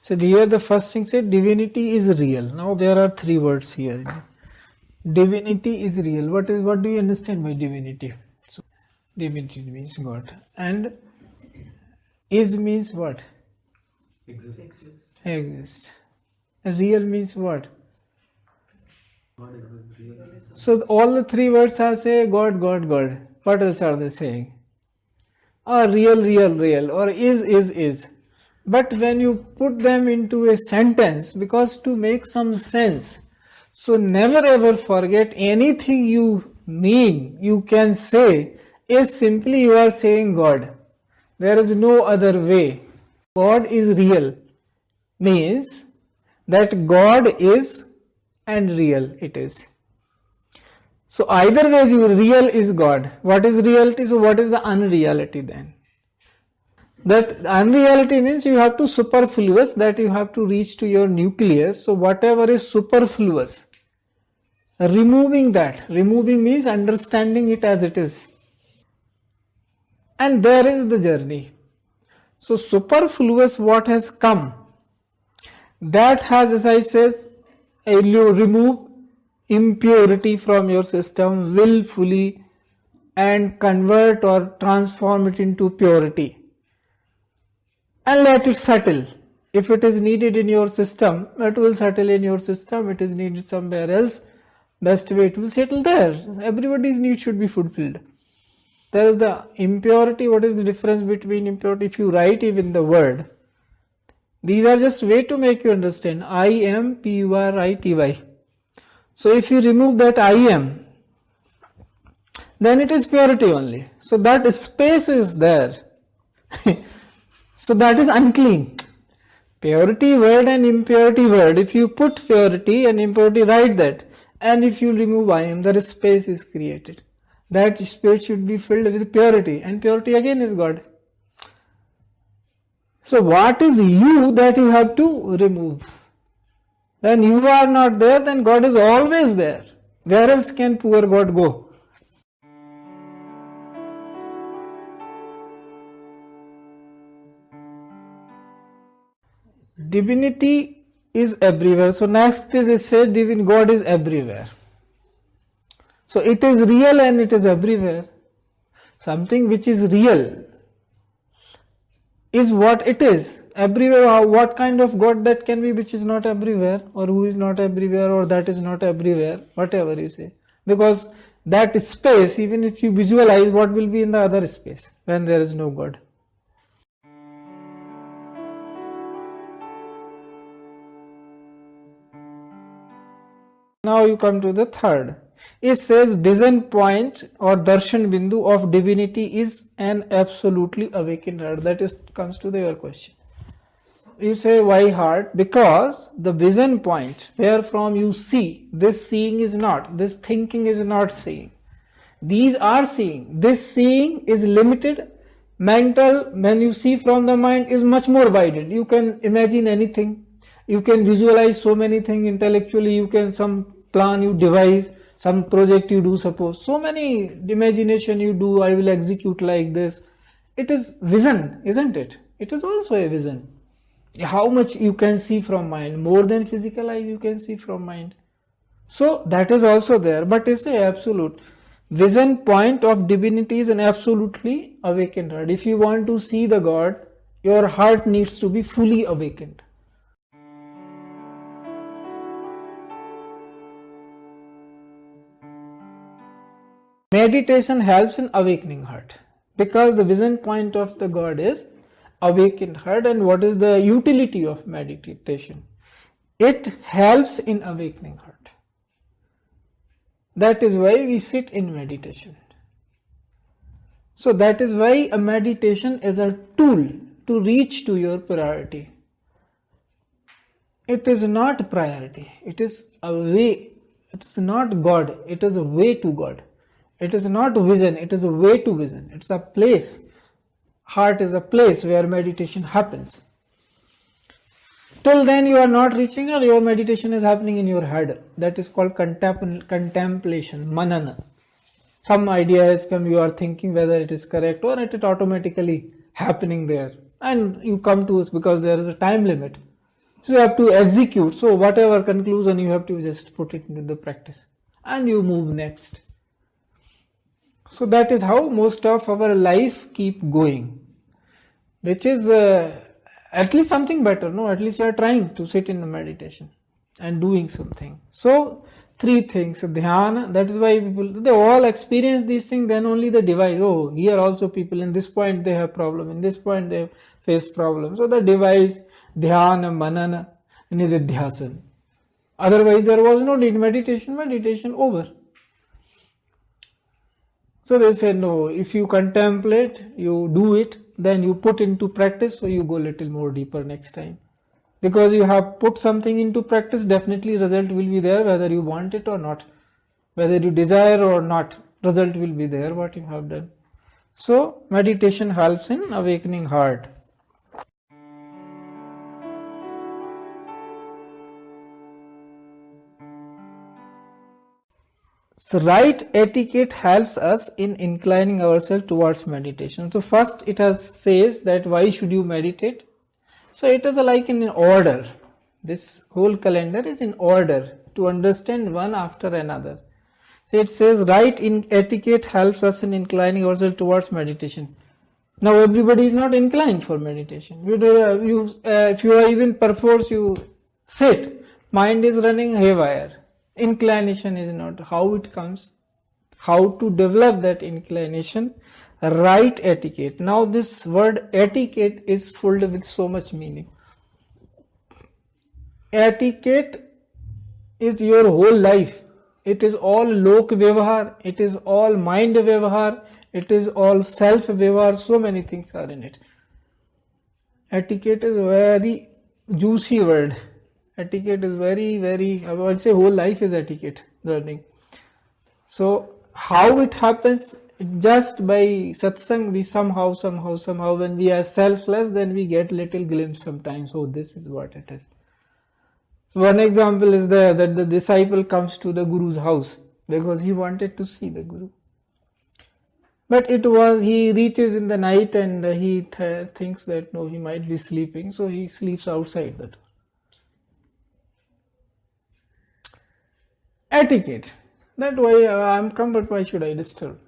So here the first thing said divinity is real. Now there are three words here. Divinity is real. What do you understand by divinity? So divinity means God. And is means what? Exist. Real means what? So all the three words are say God, God, God. What else are they saying? Real, real, real, or is. But when you put them into a sentence, because to make some sense, so never ever forget anything you mean, you can say, is simply you are saying God. There is no other way. God is real means that God is and real it is. So either ways, real is God. What is reality? So what is the unreality then? That unreality means you have to superfluous, that you have to reach to your nucleus. So whatever is superfluous, removing that. Removing means understanding it as it is. And there is the journey. So superfluous what has come, that has, as I said, you remove impurity from your system willfully and convert or transform it into purity. And let it settle. If it is needed in your system, it will settle in your system. It is needed somewhere else, best way it will settle there. Everybody's need should be fulfilled. There is the impurity. What is the difference between impurity? If you write even the word, these are just way to make you understand. I am, P-U-R-I-T-Y. So if you remove that I am, then it is purity only. So that space is there. So that is unclean. Purity word and impurity word. If you put purity and impurity, write that. And if you remove I am, the space is created. That space should be filled with purity. And purity again is God. So what is you that you have to remove? When you are not there, then God is always there. Where else can poor God go? Divinity is everywhere. So next is it said God is everywhere. So it is real and it is everywhere. Something which is real is what it is. Everywhere, what kind of God that can be which is not everywhere, or who is not everywhere, or that is not everywhere, whatever you say. Because that space, even if you visualize, what will be in the other space when there is no God? Now you come to the third. It says vision point or darshan bindu of divinity is an absolutely awakened heart. That is comes to your question. You say why heart? Because the vision point where from you see, this seeing is not, this thinking is not seeing. These are seeing. This seeing is limited. Mental, when you see from the mind, is much more widened. You can imagine anything. You can visualize so many things intellectually. You can some plan you devise, some project you do, suppose. So many imagination you do, I will execute like this. It is vision, isn't it? It is also a vision. How much you can see from mind, more than physical eyes you can see from mind. So that is also there, but it's a absolute. Vision point of divinity is an absolutely awakened heart. If you want to see the God, your heart needs to be fully awakened. Meditation helps in awakening heart, because the vision point of the God is awakened heart. And what is the utility of meditation? It helps in awakening heart. That is why we sit in meditation. So that is why a meditation is a tool to reach to your priority. It is not priority. It is a way. It is not God. It is a way to God. It is not vision. It is a way to vision. It's a place. Heart is a place where meditation happens. Till then you are not reaching, or your meditation is happening in your head. That is called contemplation, manana. Some idea has come, you are thinking whether it is correct, or it is automatically happening there. And you come to us because there is a time limit. So you have to execute. So whatever conclusion you have to just put it into the practice and you move next. So that is how most of our life keep going, which is at least something better. No, at least you are trying to sit in the meditation and doing something. So three things: dhyana. That is why people, they all experience these things. Then only the device. Oh, here also people in this point they have problem. In this point they face problem. So the device, dhyana, manana, nididhyasana. Otherwise there was no need. Meditation over. So they say no, if you contemplate, you do it, then you put into practice, so you go a little more deeper next time. Because you have put something into practice, definitely result will be there whether you want it or not. Whether you desire or not, result will be there what you have done. So meditation helps in awakening heart. So right etiquette helps us in inclining ourselves towards meditation. So first it has says that why should you meditate? So it is like in order. This whole calendar is in order to understand one after another. So it says right in etiquette helps us in inclining ourselves towards meditation. Now everybody is not inclined for meditation. If you are even perforce you sit, mind is running haywire. Inclination is not. How it comes? How to develop that inclination? Right etiquette. Now this word etiquette is filled with so much meaning. Etiquette is your whole life. It is all lok vyavahar, it is all mind vyavahar, it is all self vyavahar, so many things are in it. Etiquette is a very juicy word. Etiquette is very, I would say whole life is etiquette learning. So how it happens? Just by satsang, we somehow, when we are selfless, then we get little glimpse sometimes. Oh, this is what it is. One example is there that the disciple comes to the Guru's house because he wanted to see the Guru. But he reaches in the night and he thinks that no, he might be sleeping, so he sleeps outside the door. Etiquette. That way I'm come, but why should I disturb?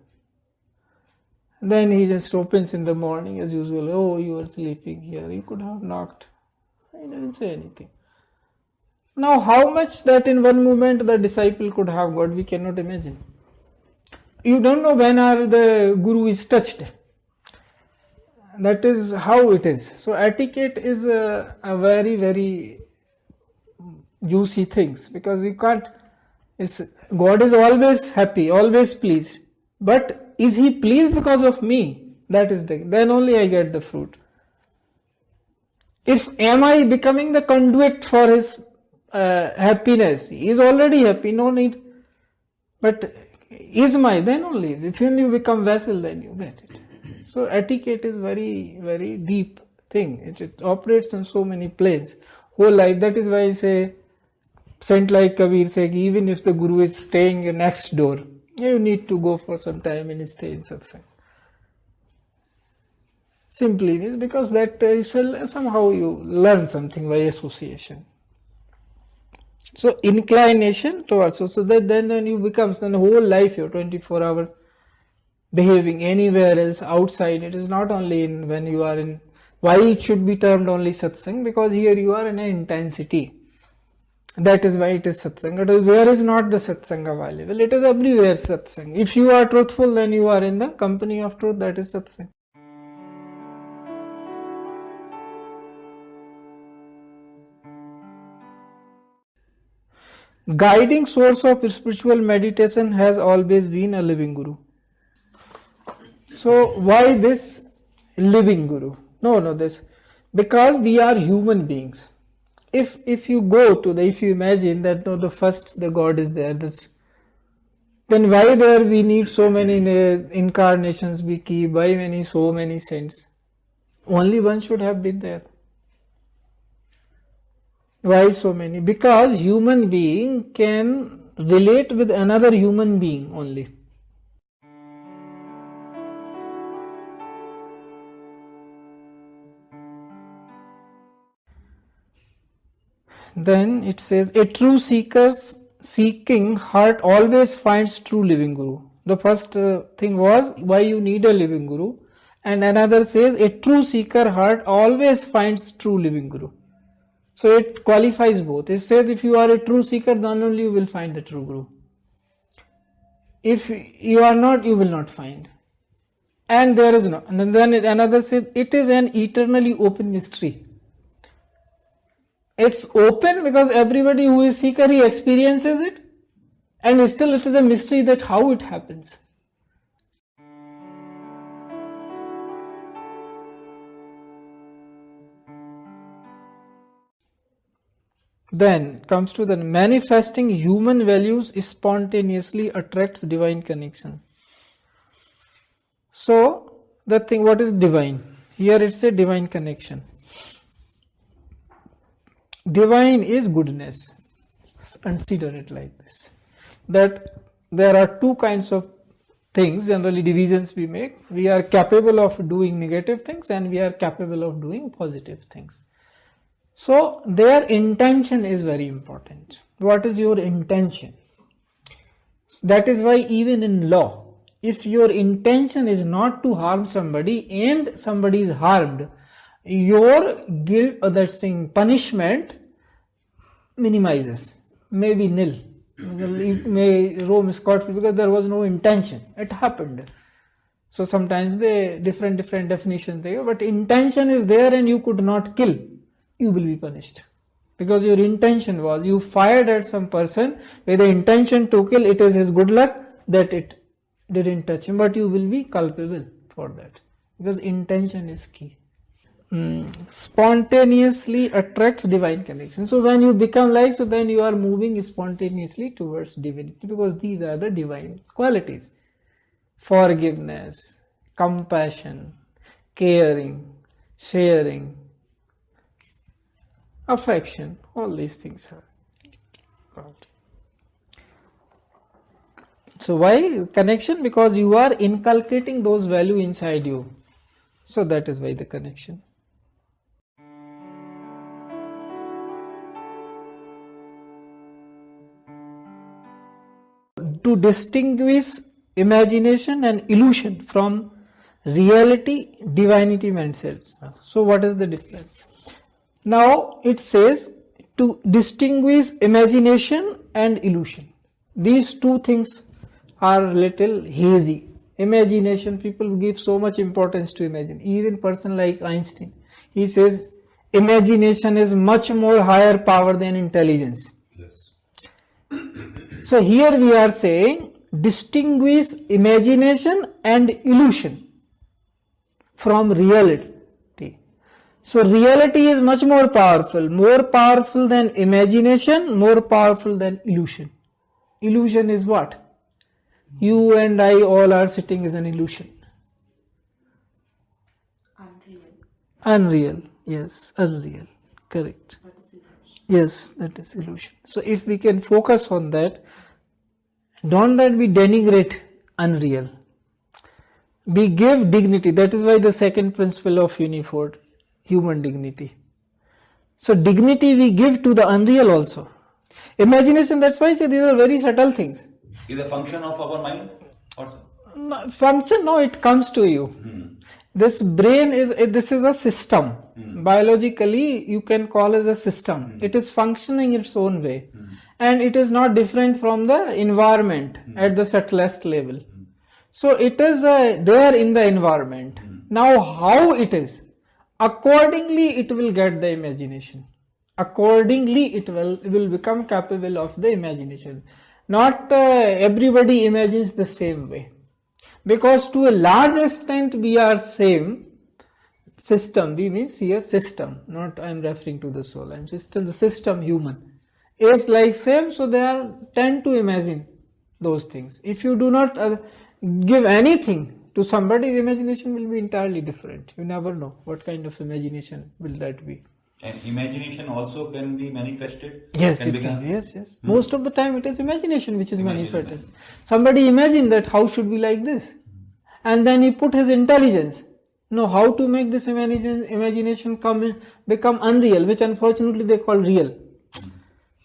Then he just opens in the morning as usual. Oh, you are sleeping here. You could have knocked. I didn't say anything. Now, how much that in one moment the disciple could have got, we cannot imagine. You don't know when the Guru is touched. That is how it is. So etiquette is a very juicy things, because you can't. God is always happy, always pleased. But is He pleased because of me? That is then only I get the fruit. If am I becoming the conduit for His happiness? He is already happy, no need. But is my, then only. If you become vessel, then you get it. So etiquette is very deep thing. It operates on so many planes. Whole life. That is why I say, saint like Kabir say, even if the Guru is staying next door, you need to go for some time and stay in satsang. Simply is because that somehow you learn something by association. So inclination towards, so that then you becomes, then the whole life, your 24 hours behaving anywhere else outside. It is not only in when you are in. Why it should be termed only satsang? Because here you are in an intensity. That is why it is satsang. Where is not the satsang available? It is everywhere satsang. If you are truthful, then you are in the company of truth. That is satsang. Guiding source of spiritual meditation has always been a living Guru. So why this living Guru? No, this. Because we are human beings. If you go to if you imagine that no, the first the God is there, then why there we need so many incarnations we keep, why so many saints? Only one should have been there. Why so many? Because human being can relate with another human being only. Then it says, a true seeker's seeking heart always finds true living Guru. The first thing was why you need a living Guru. And another says, a true seeker heart always finds true living Guru. So it qualifies both. It says if you are a true seeker, then only you will find the true Guru. If you are not, you will not find. And there is no. And then another says, it is an eternally open mystery. It's open because everybody who is seeker, he experiences it. And still it is a mystery that how it happens. Then comes to the manifesting human values spontaneously attracts divine connection. So the thing, what is divine? Here it's a divine connection. Divine is goodness. Consider it like this. That there are two kinds of things, generally divisions we make. We are capable of doing negative things and we are capable of doing positive things. So their intention is very important. What is your intention? That is why even in law, if your intention is not to harm somebody and somebody is harmed, your guilt or that thing punishment minimizes, may be nil. It may roam scot-free because there was no intention. It happened. So sometimes they different definitions they give, but intention is there and you could not kill. You will be punished because your intention was you fired at some person with the intention to kill. It is his good luck that it didn't touch him, but you will be culpable for that because intention is key. Spontaneously attracts divine connection. So when you become like, so then you are moving spontaneously towards divinity because these are the divine qualities: forgiveness, compassion, caring, sharing, affection, all these things are God. So why connection? Because you are inculcating those values inside you. So that is why the connection. To distinguish imagination and illusion from reality, divinity mindset. So what is the difference? Now it says to distinguish imagination and illusion. These two things are little hazy. Imagination, people give so much importance to imagine. Even person like Einstein, he says imagination is much more higher power than intelligence. Yes. So here we are saying distinguish imagination and illusion from reality. So reality is much more powerful than imagination, more powerful than illusion. Illusion is what? You and I all are sitting is an illusion. Unreal. Yes, unreal. Correct. Yes, that is illusion. So if we can focus on that, don't that we denigrate unreal. We give dignity. That is why the second principle of Uniford, human dignity. So dignity we give to the unreal also. Imagination, that's why I say these are very subtle things. Is a function of our mind? Or? No, function, no, it comes to you. This brain is a system. Biologically, you can call it a system. It is functioning its own way. And it is not different from the environment at the subtlest level. So it is there in the environment. Now how it is? Accordingly, it will get the imagination. Accordingly, it will become capable of the imagination. Not everybody imagines the same way. Because to a large extent we are same system. We means here system. Not I am referring to the soul. I am system. The system human is like same. So they are tend to imagine those things. If you do not give anything to somebody, the imagination will be entirely different. You never know what kind of imagination will that be. And imagination also can be manifested? Yes, it can be. Yes. Most of the time it is imagination which is manifested. Somebody imagine that how should be like this. And then he put his intelligence. No, how to make this imagination become unreal, which unfortunately they call real.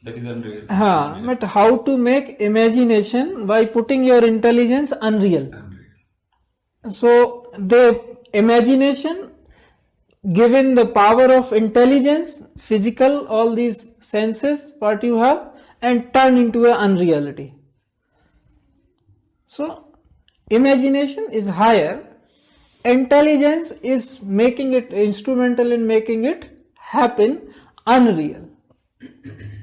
That is unreal. But how to make imagination by putting your intelligence unreal. So the imagination, given the power of intelligence, physical, all these senses what you have, and turn into an unreality. So imagination is higher, intelligence is making it instrumental in making it happen unreal.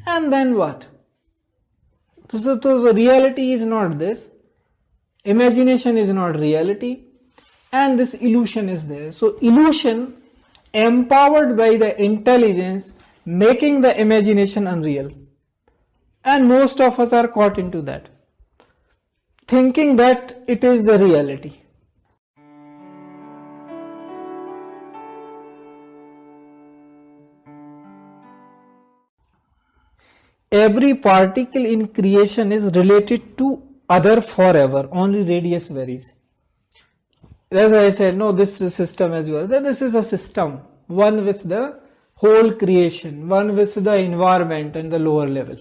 And then what? So the reality is not this, imagination is not reality, and this illusion is there. So illusion empowered by the intelligence making the imagination unreal. And most of us are caught into that, thinking that it is the reality. Every particle in creation is related to other forever, only radius varies. As I said, no, this is a system as well. Then this is a system, one with the whole creation, one with the environment and the lower level.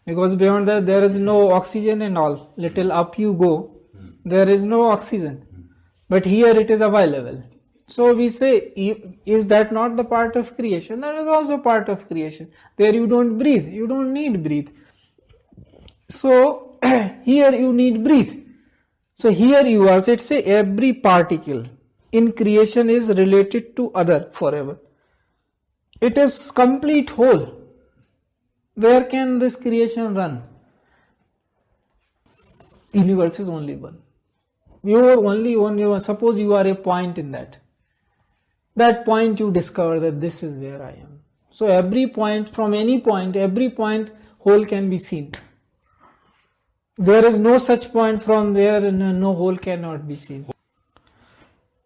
Because beyond that there is no oxygen and all. Little up you go, there is no oxygen. But here it is available. So we say, is that not the part of creation? That is also part of creation. There you don't breathe, you don't need breathe. So here you need breathe. So here you are, let's say every particle in creation is related to other forever. It is complete whole. Where can this creation run? Universe is only one. You are only one. Suppose you are a point in that. That point you discover that this is where I am. So every point, from any point, every point whole can be seen. There is no such point from where no whole cannot be seen.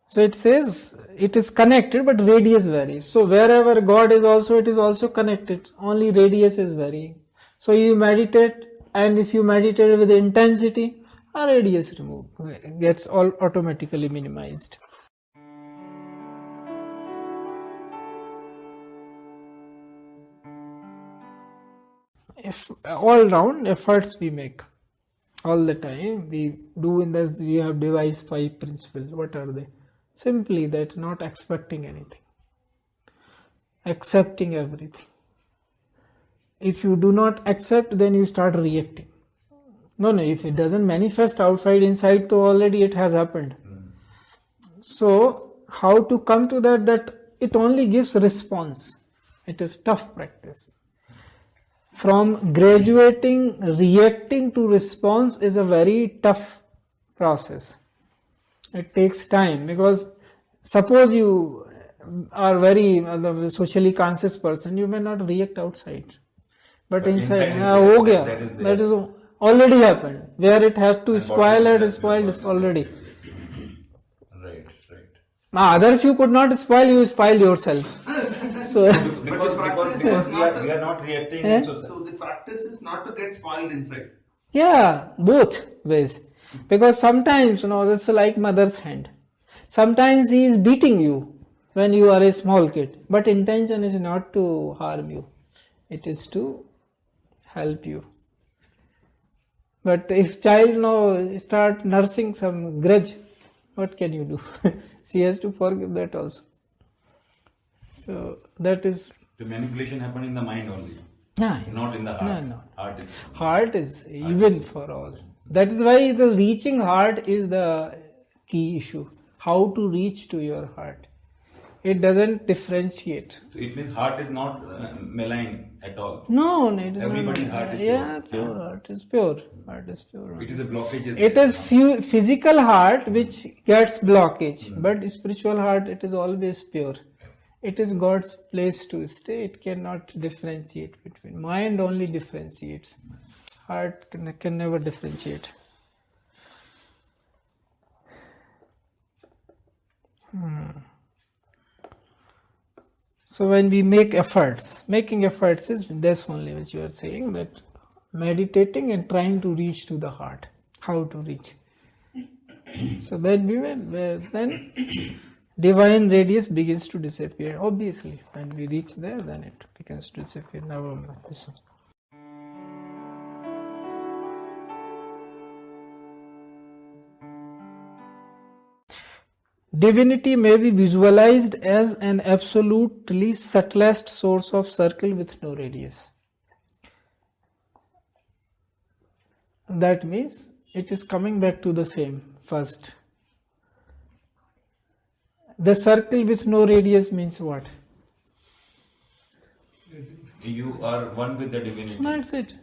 So it says it is connected but radius varies. So wherever God is also, it is also connected. Only radius is varying. So you meditate, and if you meditate with intensity, a radius gets all automatically minimized. If all round efforts we make all the time, we do in this, we have devised 5 principles. What are they? Simply that, not expecting anything, accepting everything. If you do not accept, then you start reacting. No, if it doesn't manifest outside, inside, so already it has happened. So how to come to that it only gives response. It is tough practice. From graduating, reacting to response is a very tough process. It takes time, because suppose you are very socially conscious person, you may not react outside. But inside, that is already happened. Where it has to spoil, it is spoiled already. Right. Others you could not spoil, you spoiled yourself. So because we are not reacting. So the practice is not to get spoiled inside. Yeah, both ways. Because sometimes, it's like mother's hand. Sometimes he is beating you when you are a small kid. But intention is not to harm you. It is to help you. But if child start nursing some grudge, what can you do? She has to forgive that also. So that is... The manipulation happen in the mind only. Yes. Not in the heart. No. Heart is even for all. That is why the reaching heart is the key issue. How to reach to your heart. It doesn't differentiate. So it means heart is not malign at all. No, it is Everybody's not. heart is pure. pure. Heart is pure. Heart is pure. It is a blockage. It is physical heart which gets blockage, but spiritual heart, it is always pure. It is God's place to stay. It cannot differentiate between. Mind only differentiates. Heart can never differentiate. So when we make efforts, making efforts is that's only what you are saying, that meditating and trying to reach to the heart. How to reach? So then divine radius begins to disappear. Obviously, when we reach there, then it begins to disappear. Now, listen. Divinity may be visualized as an absolutely subtlest source of circle with no radius. That means it is coming back to the same first. The circle with no radius means what? You are one with the divinity. That's it.